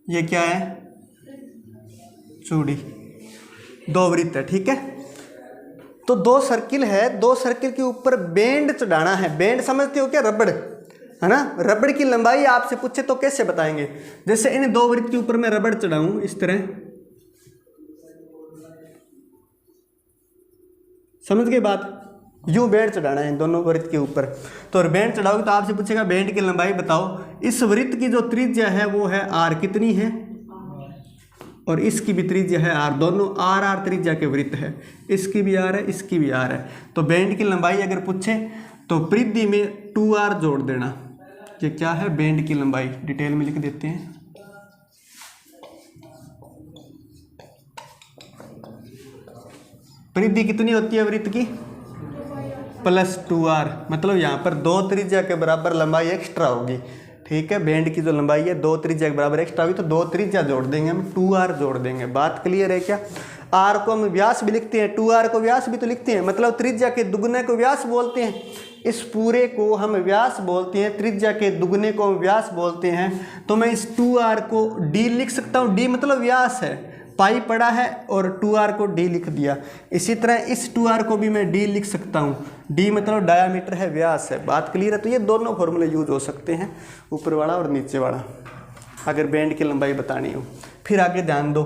ये क्या है, चूड़ी, 2 वृत्त है, ठीक है। तो 2 सर्किल है, 2 सर्किल के ऊपर बेंड चढ़ाना है। बेंड समझते हो क्या, रबड़ है ना। रबड़ की लंबाई आपसे पूछे तो कैसे बताएंगे, जैसे इन 2 वृत्त के ऊपर मैं रबड़ चढ़ाऊं इस तरह, समझ गए बात। यूं बेंड चढ़ाना है इन दोनों वृत्त के ऊपर। तो बेंड चढ़ाओगे तो आपसे पूछेगा बेंड की लंबाई बताओ। इस वृत्त की जो त्रिज्या है वो है आर, कितनी है, और इसकी भी त्रिज्या है आर, दोनों आर आर त्रिज्या के वृत्त है, इसकी भी आर है, इसकी भी आर है। तो बेंड की लंबाई अगर पूछे तो परिधि में 2r जोड़ देना। ये क्या है, बेंड की लंबाई, डिटेल में लिख देते हैं। परिधि कितनी होती है वृत्त की, +2r, मतलब यहाँ पर 2 त्रिज्या के बराबर लंबाई एक्स्ट्रा होगी, ठीक है। बेंड की जो लंबाई है 2 त्रिज्या के बराबर एक्स्ट्रा होगी, तो 2 त्रिज्या जोड़ देंगे हम, 2r जोड़ देंगे। बात क्लियर है क्या। r को हम व्यास भी लिखते हैं, 2r को व्यास भी तो लिखते हैं, मतलब त्रिज्या के दुगने को व्यास बोलते हैं। इस पूरे को हम व्यास बोलते हैं, त्रिज्या के दुगने को हम व्यास बोलते हैं। तो मैं इस 2r को d लिख सकता हूँ, d मतलब व्यास है, पाई पड़ा है और 2r को d लिख दिया। इसी तरह इस 2r को भी मैं d लिख सकता हूँ, d मतलब डायामीटर है, व्यास है। बात क्लियर है। तो ये दोनों फॉर्मूले यूज हो सकते हैं, ऊपर वाला और नीचे वाला, अगर बेंड की लंबाई बतानी हो। फिर आगे ध्यान दो,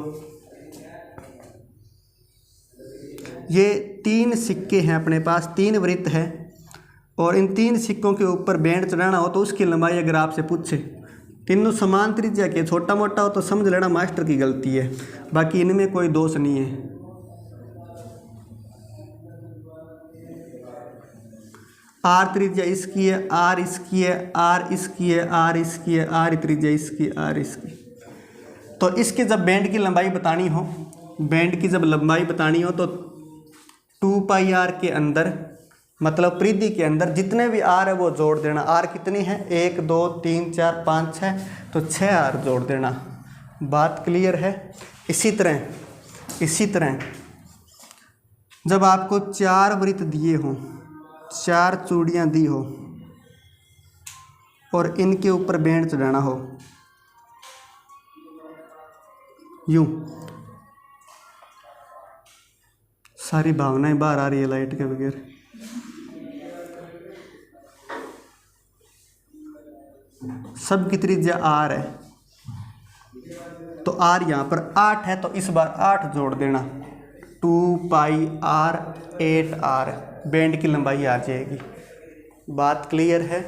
ये 3 सिक्के हैं अपने पास, 3 वृत्त है, और इन 3 सिक्कों के ऊपर बेंड चढ़ाना हो तो उसकी लंबाई अगर आपसे पूछे, तीनों समान त्रिज्या के, छोटा मोटा हो तो समझ लेना मास्टर की गलती है, बाकी इनमें कोई दोष नहीं है। आर त्रिज्या इसकी है, आर इसकी है, आर इसकी है, आर इसकी है, आर त्रिज्या इसकी, आर इसकी। तो इसकी जब बेंड की लंबाई बतानी हो, बेंड की जब लंबाई बतानी हो तो 2πr के अंदर, मतलब परिधि के अंदर जितने भी आर है वो जोड़ देना। आर कितनी है, 1 2 3 4 5 6, तो 6r जोड़ देना। बात क्लियर है। इसी तरह जब आपको 4 वृत्त दिए हों, 4 चूड़ियाँ दी हो और इनके ऊपर बेंड चढ़ाना हो, यूं, सारी भावनाएं बाहर आ रही है लाइट के बगैर। सब की त्रिज्या r है, तो r यहाँ पर 8 है, तो इस बार 8 जोड़ देना, 2πr 8r, बेंड की लंबाई आ जाएगी। बात क्लियर है।